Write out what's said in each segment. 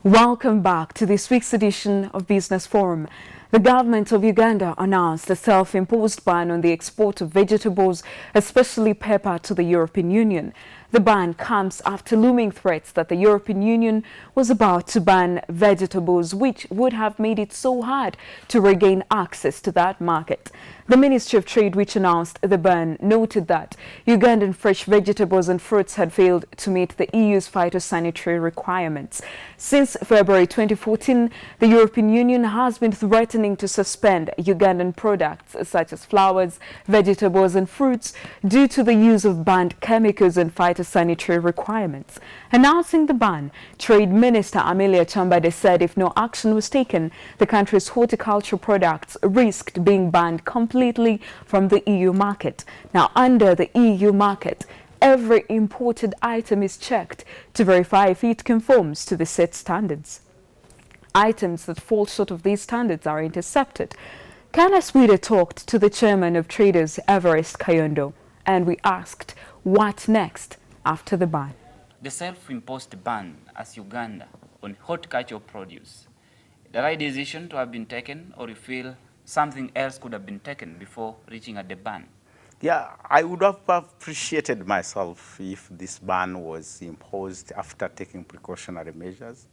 Welcome back to this week's edition of Business Forum. The government of Uganda announced a self-imposed ban on the export of vegetables, especially pepper, to the European Union. The ban comes after looming threats that the European Union was about to ban vegetables, which would have made it so hard to regain access to that market. The Ministry of Trade, which announced the ban, noted that Ugandan fresh vegetables and fruits had failed to meet the EU's phytosanitary requirements. Since February 2014, the European Union has been threatening to suspend Ugandan products such as flowers, vegetables and fruits due to the use of banned chemicals and phytosanitary requirements. Announcing the ban, Trade Minister Amelia Chambade said if no action was taken, the country's horticultural products risked being banned completely from the EU market. Now, under the EU market, every imported item is checked to verify if it conforms to the set standards. Items that fall short of these standards are intercepted. Kana Swida talked to the chairman of Traders, Everest Kayondo, and we asked what next after the ban. The self-imposed ban as Uganda on horticultural produce, the right decision to have been taken, or you feel something else could have been taken before reaching at the ban? Yeah, I would have appreciated myself if this ban was imposed after taking precautionary measures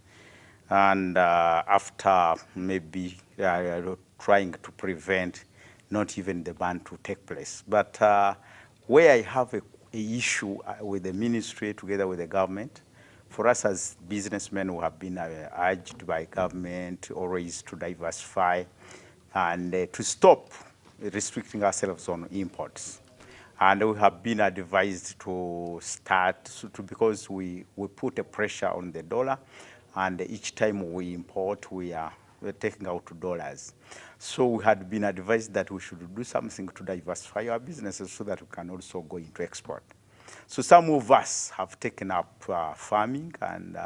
and after maybe trying to prevent not even the ban to take place. But where I have a issue with the ministry together with the government, for us as businessmen who have been urged by government always to diversify and to stop restricting ourselves on imports. And we have been advised to start, because we put a pressure on the dollar, and each time we import, we're taking out dollars. So we had been advised that we should do something to diversify our businesses so that we can also go into export. So some of us have taken up farming, and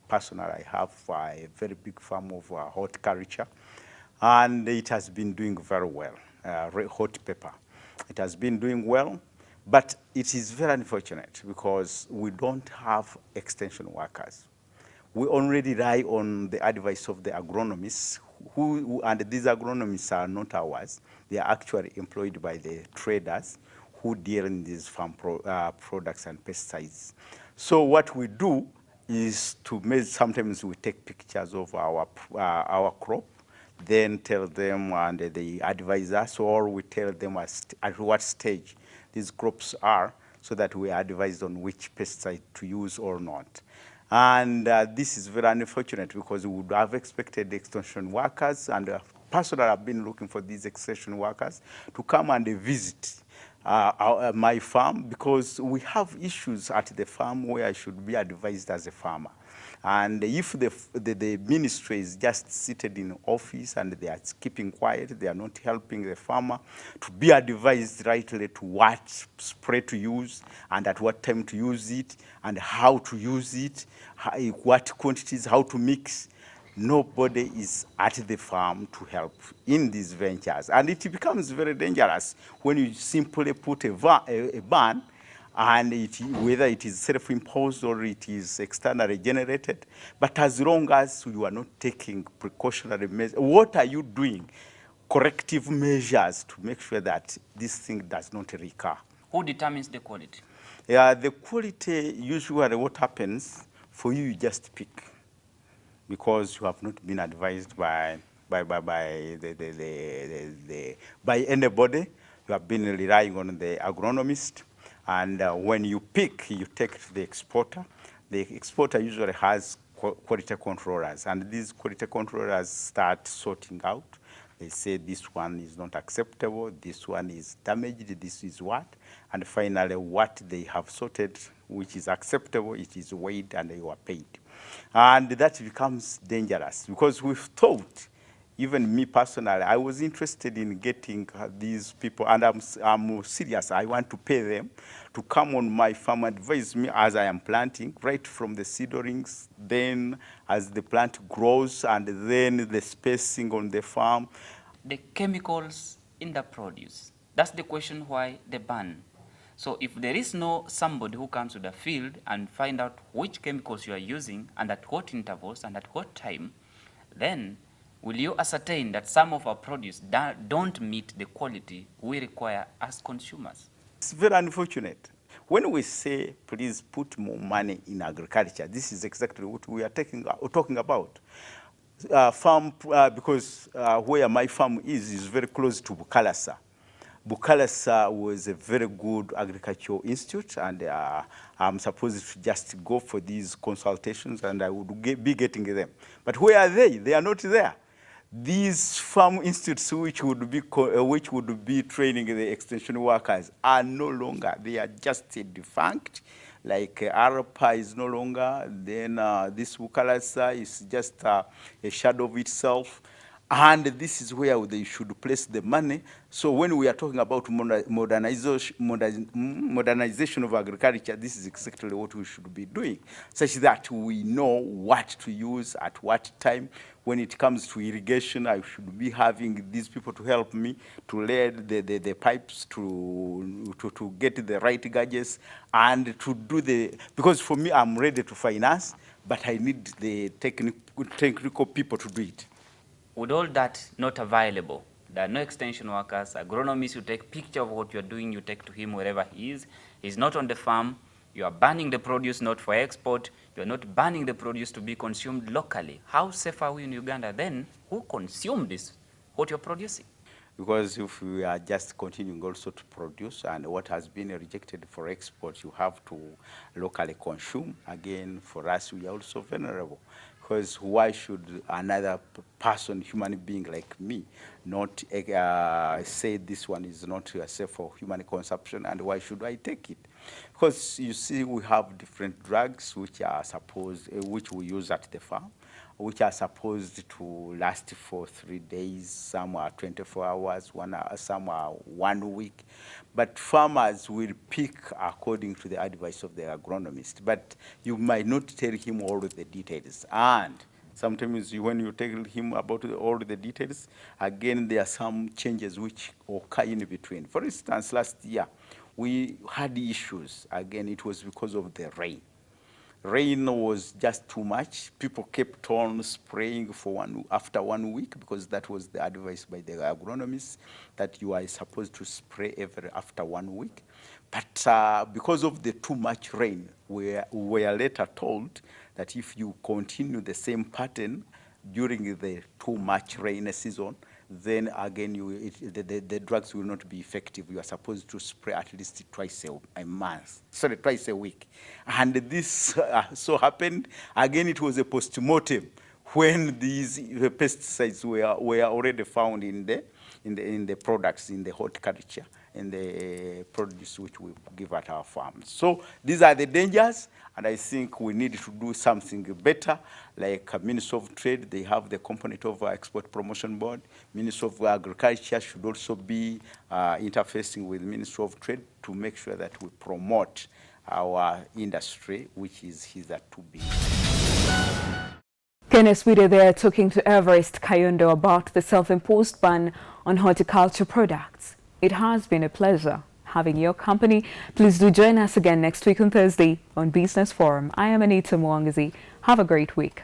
personally I have a very big farm of horticulture, and it has been doing very well, hot pepper. It has been doing well, but it is very unfortunate because we don't have extension workers. We only rely on the advice of the agronomists, and these agronomists are not ours. They are actually employed by the traders who deal in these farm products and pesticides. So what we do is sometimes we take pictures of our crop, then tell them and they advise us, or we tell them at what stage these crops are so that we are advised on which pesticide to use or not. And this is very unfortunate because we would have expected the extension workers, and personally I've been looking for these extension workers to come and visit my farm, because we have issues at the farm where I should be advised as a farmer. And if the ministry is just seated in office and they are keeping quiet, they are not helping the farmer to be advised rightly to what spray to use and at what time to use it and how to use it, what quantities, how to mix. Nobody is at the farm to help in these ventures. And it becomes very dangerous when you simply put a ban, and whether it is self-imposed or it is externally generated. But as long as you are not taking precautionary measures, what are you doing? Corrective measures to make sure that this thing does not recur. Who determines the quality? Yeah, the quality, usually what happens, for you just pick, because you have not been advised by anybody. You have been relying on the agronomist. And when you pick, you take it to the exporter. The exporter usually has quality controllers, and these quality controllers start sorting out. They say this one is not acceptable, this one is damaged, this is what. And finally, what they have sorted, which is acceptable, it is weighed and you are paid. And that becomes dangerous because we've thought, even me personally, I was interested in getting these people, and I'm serious. I want to pay them to come on my farm, advise me as I am planting, right from the seedlings, then as the plant grows, and then the spacing on the farm. The chemicals in the produce, that's the question why the ban. So if there is no somebody who comes to the field and find out which chemicals you are using and at what intervals and at what time, then will you ascertain that some of our produce don't meet the quality we require as consumers? It's very unfortunate. When we say, please put more money in agriculture, this is exactly what we are talking about. Because where my farm is very close to Bukalasa. Bukalasa was a very good agricultural institute, and I'm supposed to just go for these consultations, and I would be getting them. But where are they? They are not there. These farm institutes which would be training the extension workers are no longer. They are just defunct. Like Arapa is no longer. Then this Bukalasa is just a shadow of itself. And this is where they should place the money. So when we are talking about modernization of agriculture, this is exactly what we should be doing, such that we know what to use at what time. When it comes to irrigation, I should be having these people to help me to lay the pipes, to get the right gauges, and to do because for me, I'm ready to finance, but I need the technical people to do it. With all that not available, there are no extension workers, agronomists. You take picture of what you're doing, you take to him wherever he is. He's not on the farm. You are banning the produce not for export. You're not banning the produce to be consumed locally. How safe are we in Uganda then? Who consume this, what you're producing? Because if we are just continuing also to produce, and what has been rejected for export, you have to locally consume. Again, for us, we are also vulnerable. Because why should another person, human being like me, not say this one is not safe for human consumption, and why should I take it? Because you see, we have different drugs which we use at the farm, which are supposed to last for 3 days, some are 24 hours, some are 1 week. But farmers will pick according to the advice of the agronomist. But you might not tell him all of the details. And sometimes when you tell him about all the details, again, there are some changes which occur in between. For instance, last year, we had issues. Again, it was because of the rain. Rain was just too much. People kept on spraying after 1 week, because that was the advice by the agronomists, that you are supposed to spray after 1 week. But because of the too much rain, we were later told that if you continue the same pattern during the too much rain season, then again the drugs will not be effective. You are supposed to spray at least twice a week. And this so happened. Again, it was a post-mortem when these pesticides were already found in the products, in the horticulture, in the produce which we give at our farms. So these are the dangers, and I think we need to do something better. Like Ministry of Trade, they have the component of Export Promotion Board. Ministry of Agriculture should also be interfacing with Ministry of Trade to make sure that we promote our industry, which is hitherto big. Kenneth Wide there talking to Everest Kayondo about the self-imposed ban on horticulture products. It has been a pleasure having your company. Please do join us again next week on Thursday on Business Forum. I am Anita Mwangazi. Have a great week.